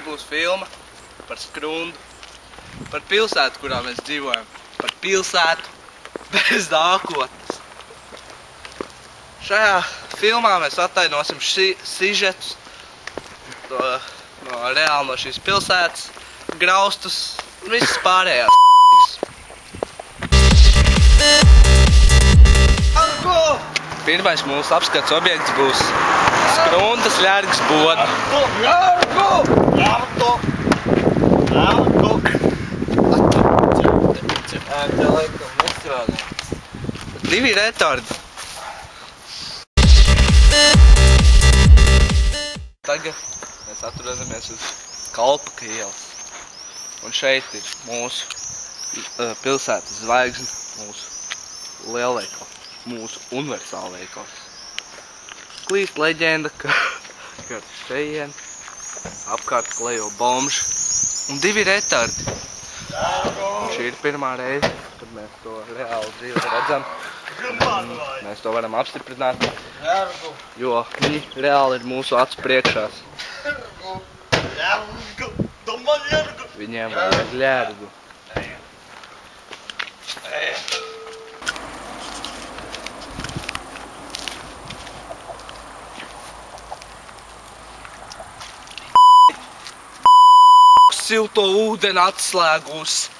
būs filma par Skrundu, par pilsētu, kurā mēs dzīvojam, par pilsētu bez nākotnes. Šajā filmā mēs attainosim sižetus reāli no šīs pilsētas, graustus un visas pārējās Pirmais mūsu apskats objekts būs Skrundas ļergas boda. Divi retardi. Tagad mēs atrodamies uz Kalpaka ielas. Un šeit ir mūsu pilsētas zvaigzne, mūsu lielveikals, mūsu universālveikals. Klīst leģenda, ka šeit apkārt klejo bomži un divi retardi. Un šī ir pirmā reize, kad mēs to reāli dzīvi redzam. Mēs to varam apstiprināt, jo viņi reāli ir mūsu acu priekšās. Viņiem vajag ļergu. Silto ūdeni atslēgus.